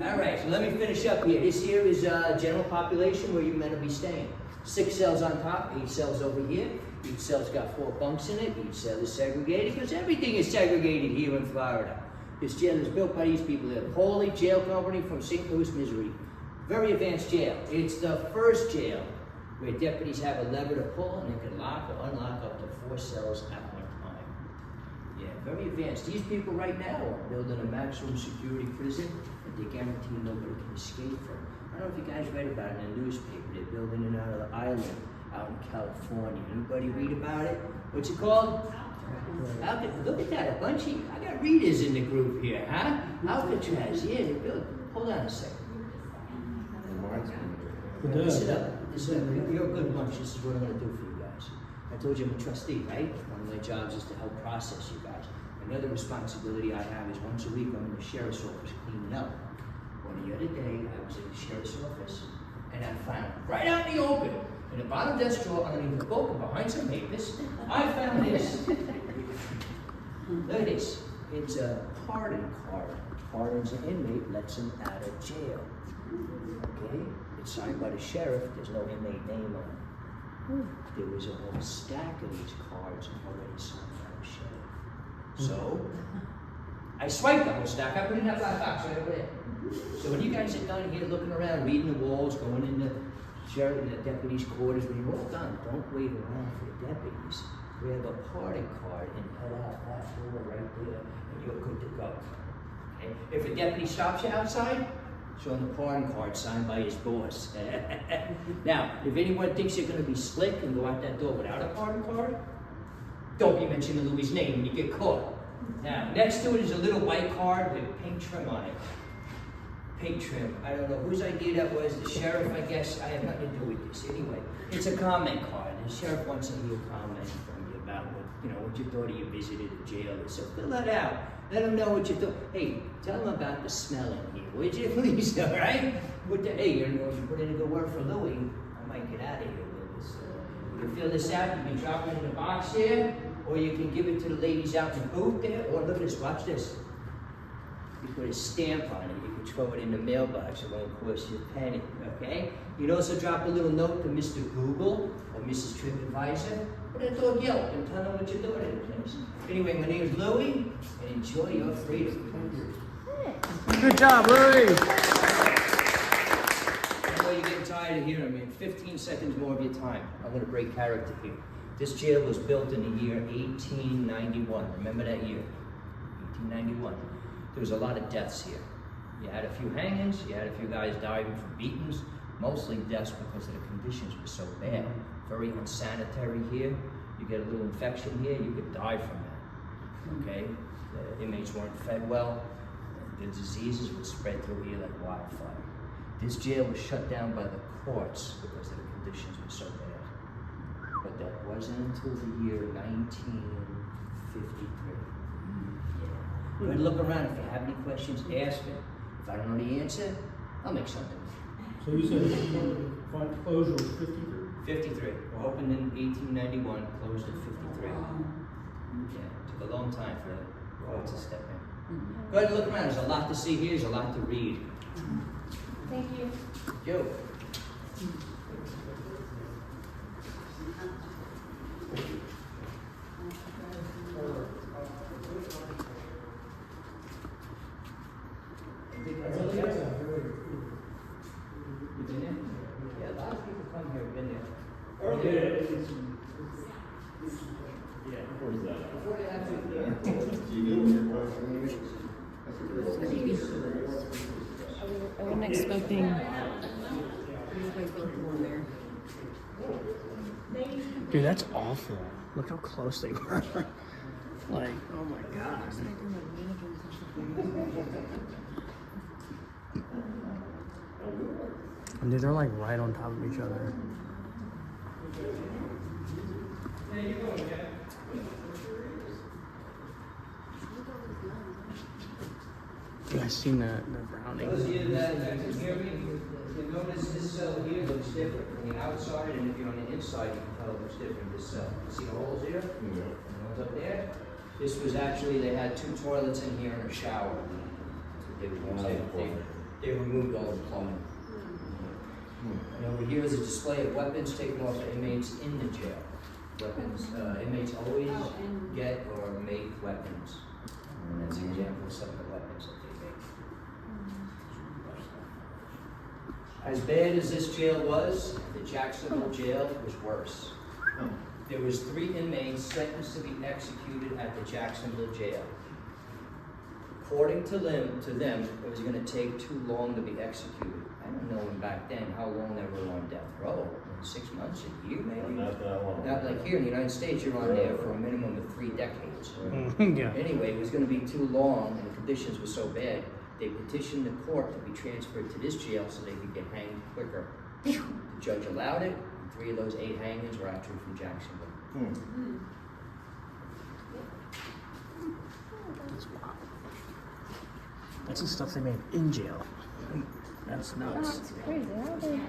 D: All right, so let me finish up here. This here is general population where you men will be staying. 6 cells on top, 8 cells over here. Each cell's got 4 bunks in it. Each cell is segregated because everything is segregated here in Florida. This jail is built by these people. They're the Pauly Jail Company from St. Louis, Missouri. Very advanced jail. It's the first jail where deputies have a lever to pull and they can lock or unlock up to 4 cells at one time. Yeah, very advanced. These people right now are building a maximum security prison that they guarantee nobody can escape from. I don't know if you guys read about it in the newspaper. They're building it out of the island out in California. Anybody read about it? What's it called? Look at that, a bunch of, I got readers in the group here, huh? Alcatraz, yeah, they built. Hold on a second. Listen up. You're a good bunch. This is what I'm going to do for you guys. I told you I'm a trustee, right? One of my jobs is to help process you guys. Another responsibility I have is once a week I'm in the sheriff's office cleaning up. Well, the other day I was in the sheriff's office and I found right out in the open, in the bottom desk drawer underneath the book and behind some papers, I found this. Look at this. It's a pardon card. Pardons an inmate, lets him out of jail. Okay? It's signed by the sheriff. There's no inmate name on it. There was a whole stack of these cards already signed by the sheriff. So, I swiped the whole stack. I put it in that black box right over there. So when you guys are done here looking around, reading the walls, going in the sheriff and the deputies' quarters, when you're all done, don't wait around for the deputies. Grab a pardon card and head out that door right there, and you're good to go. Okay? If a deputy stops you outside, show him the pardon card signed by his boss. Now, if anyone thinks you're going to be slick and go out that door without a pardon card, don't be mentioning Louis' name when you get caught. Now, next to it is a little white card with pink trim on it. Pink trim. I don't know whose idea that was. The sheriff, I guess. I have nothing to do with this. Anyway, it's a comment card. The sheriff wants to hear a comment from you about what you thought of your visit at the jail. So fill that out. Let them know what you thought. Hey, tell them about the smell in here, would you please? All right? Hey, if you put in a good word for Louis, I might get out of here with this. You can fill this out. You can drop it in the box here, or you can give it to the ladies out in the booth there. Or look at this. Watch this. You put a stamp on it. You can throw it in the mailbox. It won't cost you a penny. Okay? You can also drop a little note to Mr. Google or Mrs. TripAdvisor. Put a dog Yelp and tell them what you're doing in the place. Anyway, my name is Louie, and enjoy your freedom.
A: Good job, Louie.
D: I know you're getting tired of hearing me. In 15 seconds more of your time, I'm going to break character here. This jail was built in the year 1891. Remember that year? 1891. There was a lot of deaths here. You had a few hangings, you had a few guys dying from beatings, mostly deaths because the conditions were so bad. Very unsanitary here. You get a little infection here, you could die from that. Okay? The inmates weren't fed well. The diseases would spread through here like wildfire. This jail was shut down by the courts because the conditions were so bad. But that wasn't until the year 1953. Go ahead and look around. If you have any questions, ask me. If I don't know the answer, I'll make something.
F: So you said the closure was 53?
D: 53. Opened in 1891, closed at 53. Yeah, took a long time for the court to step in. Go ahead and look around. There's a lot to see here. There's a lot to read.
B: Thank you.
D: Joe. Yeah, a lot of people come here have been there. Before they
B: I wasn't expecting.
A: Dude, that's awful. Look how close they were. Like, oh my god. And they're like right on top of each other. You guys seen the browning?
D: Those of you that can hear me, you notice this cell here looks different from the outside, and if you're on the inside, you can tell it looks different. This cell. You see the holes here? Yeah. And those up there? This was actually, they had 2 toilets in here and a shower. That's what they removed all the plumbing. And over here is a display of weapons taken off the inmates in the jail. Weapons, inmates always get or make weapons. And that's an example of some of the weapons that they make. As bad as this jail was, the Jacksonville jail was worse. There was 3 inmates sentenced to be executed at the Jacksonville jail. According to them, it was going to take too long to be executed. I don't know back then how long they were on death row. 6 months, a year maybe?
F: Not that long.
D: Not like here in the United States, you're on there for a minimum of 3 decades.
A: Yeah.
D: Anyway, it was going to be too long and the conditions were so bad, they petitioned the court to be transferred to this jail so they could get hanged quicker. The judge allowed it, and 3 of those 8 hangings were actually from Jacksonville.
A: That's the stuff they made in jail. That's nuts.
B: That's crazy. How are they?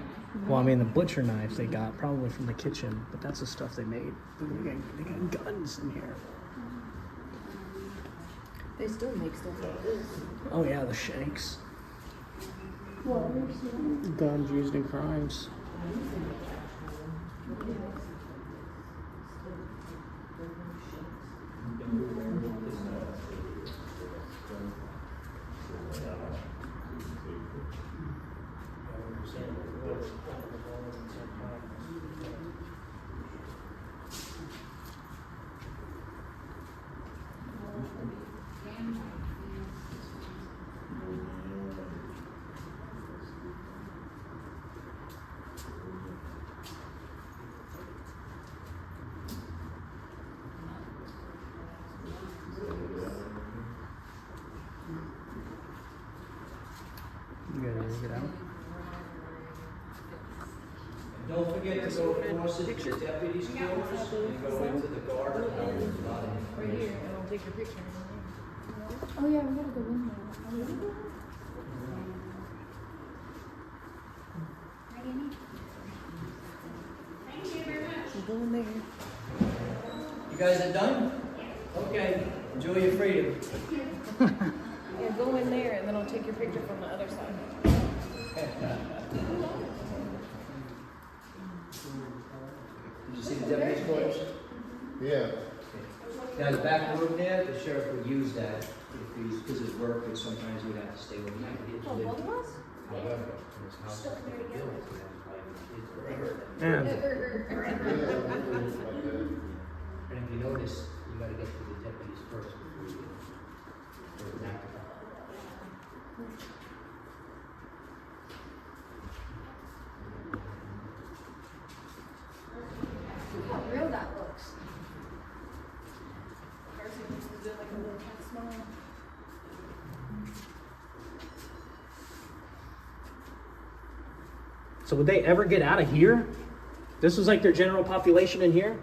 A: Well, I mean, the butcher knives they got probably from the kitchen, but that's the stuff they made. They got guns in here.
B: They still make stuff like this.
A: Oh yeah, the shanks. Guns used in crimes. You gotta rig it out.
D: Don't forget to go across it to the deputies' quarters and go into the garden.
B: Right here, and I'll take your picture.
G: Oh yeah, we gotta go in there.
B: Go in there.
D: You guys are done? Okay, enjoy your freedom.
B: Yeah, go in there, and then I'll take your picture from the other side.
D: Did you see the deputies' quarters?
F: Yeah.
D: Now, the back room there, the sheriff would use that if he's, because his work, and sometimes he'd have to stay overnight.
B: Oh, both of us?
D: However, in his house, he has
A: Yeah.
D: And if you notice, you gotta get to the deputies first before you get to the back.
G: Look how real that looks.
B: Person used to do like a little cat smile.
A: So would they ever get out of here? This was like their general population in here?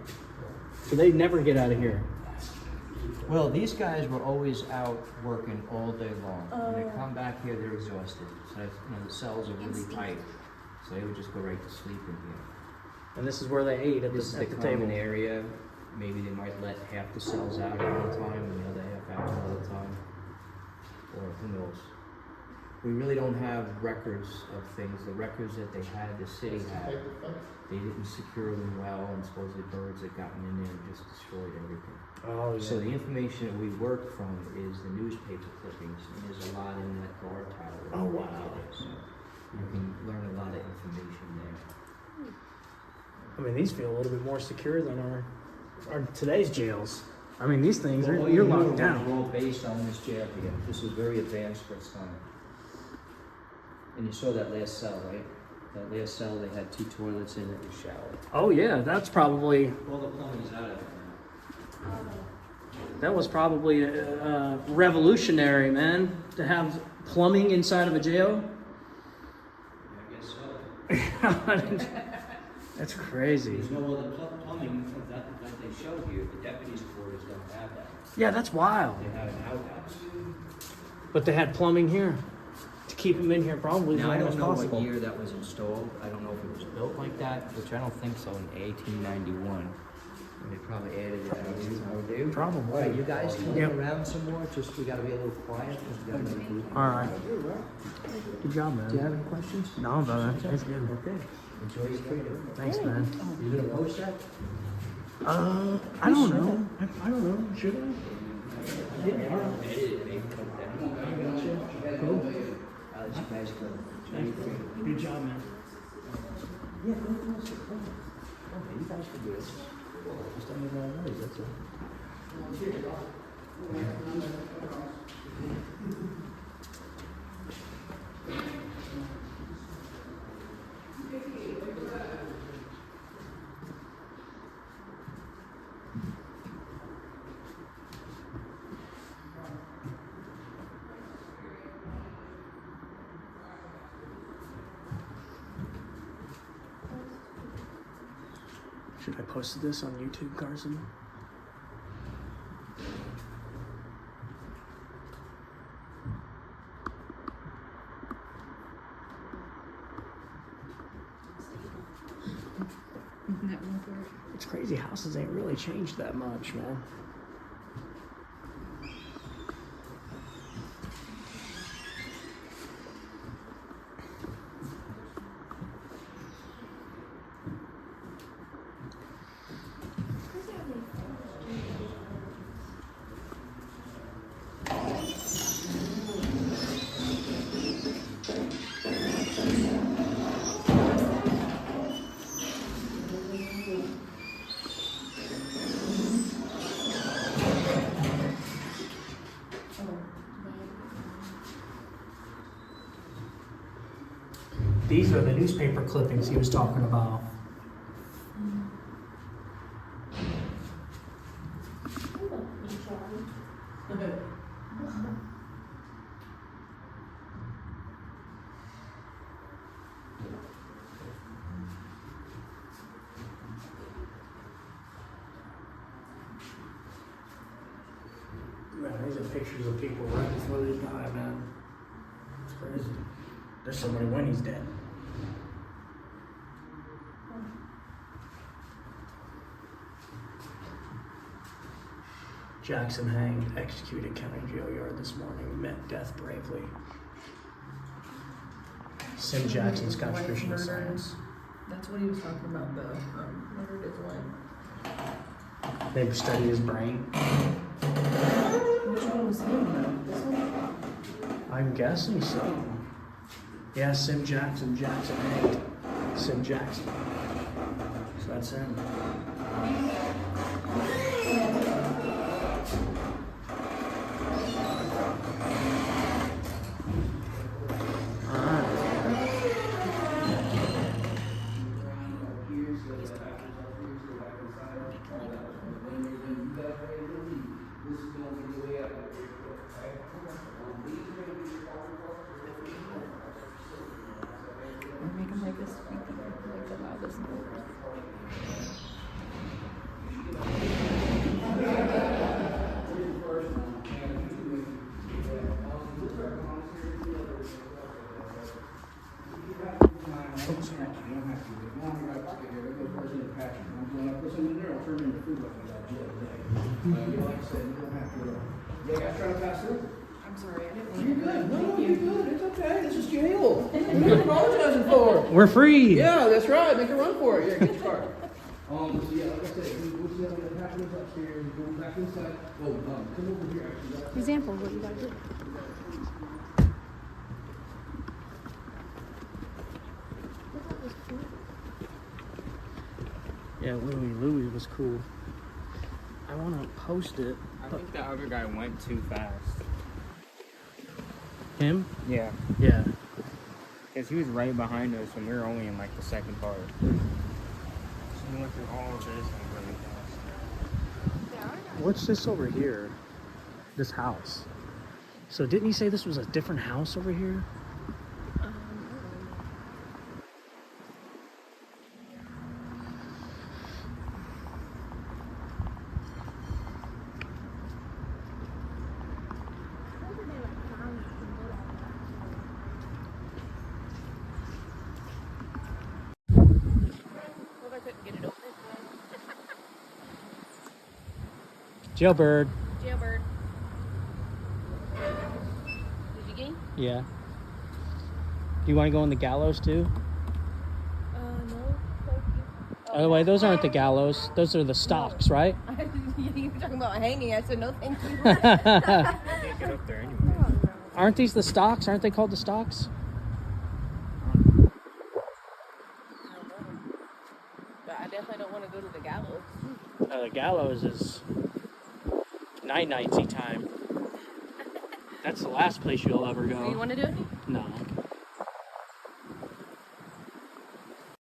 A: So they'd never get out of here.
D: Well, these guys were always out working all day long. When they come back here, they're exhausted. So, the cells are really tight. So they would just go right to sleep in here.
A: And this is where they ate at
D: This is
A: the
D: the
A: table.
D: common area. Maybe they might let half the cells out at one time and the other half out another time. Or who knows. We really don't have records of things. The records that they had, the city had, they didn't secure them well, and supposedly birds had gotten in there and just destroyed everything.
A: Oh, yeah.
D: So the information that we work from is the newspaper clippings, and there's a lot in that guard tower.
A: Oh, wow.
D: So you can learn a lot of information there.
A: I mean, these feel a little bit more secure than our today's jails. I mean, these things, you're locked down.
D: They're all based on this jail here. This was very advanced for its time. And you saw that last cell, right? That last cell, they had 2 toilets in it and a shower.
A: Oh, yeah, that's probably,
D: All the plumbing's out of it now.
A: that was probably revolutionary, man, to have plumbing inside of a jail.
D: I guess so.
A: That's crazy.
D: There's no other plumbing that they show here. The deputies' quarters don't have that.
A: Yeah, that's wild.
D: They have an outhouse.
A: But they had plumbing here to keep them in here probably as
D: Now, I
A: long as
D: don't know
A: possible.
D: what year that was installed. I don't know if it was built like that, which I don't think so, in 1891. They probably added it. How do?
A: Probably.
D: All right, you guys can
A: Yep.
D: look around some more. Just we got to be a little quiet because we got to make a group.
A: All right. Good job, man.
D: Do you have any questions?
A: No, brother. That's good.
D: Okay. Enjoy your freedom.
A: Thanks, man.
D: You gonna post that?
A: I don't know. I don't know. Should I?
D: Cool. I'll let you guys go.
A: Good job, man.
D: Yeah, go for it. Okay, you guys can do it. Just don't make a lot of noise, that's all.
A: Should I post this on YouTube, Carson? It's crazy. Houses ain't really changed that much, man. These are the newspaper clippings he was talking about. Man, these are pictures of people right before they die, man. It's crazy. There's somebody when he's dead. Jackson hanged, executed county jail yard this morning, met death bravely. Sim Jackson's contribution to science.
B: That's what he was talking about, the murdered his wife.
A: They've studied his brain.
B: Which one was him, though? This one?
A: I'm guessing so. Yeah, Sim Jackson, Jackson hanged. Sim Jackson. So that's him.
B: Make him like this, like the loudest noise. I'm sorry, I didn't want
E: You're good. No, you're good. It's okay. This is jail. What are you apologizing for?
A: We're free!
E: Yeah, that's right. Make a run for it. Here, get your card. So yeah, like I said, we'll see how that happens upstairs. Go back inside. Oh, come over here. Actually,
G: Example, what you gotta do.
A: Yeah, Louis was cool. I want to post it.
C: I think the other guy went too fast.
A: Him?
C: Yeah,
A: Yeah.
C: because he was right behind us and we were only in like the second part. So we went through all of this and really fast.
A: What's this over here? This house. So didn't he say this was a different house over here?
B: What if I couldn't get it open?
A: Jailbird.
B: Jailbird. Did you get him?
A: Yeah. Do you want to go on the gallows too?
B: No. Thank you.
A: By the way, those aren't the gallows. Those are the stocks, right?
B: You were talking about hanging. I said no, thank you.
C: Can't get up there anyway.
A: Aren't these the stocks? Aren't they called the stocks?
B: But I definitely don't want to go to the gallows.
A: The gallows is night-nightsy time. That's the last place you'll ever
B: Do you
A: go.
B: want to do it?
A: No.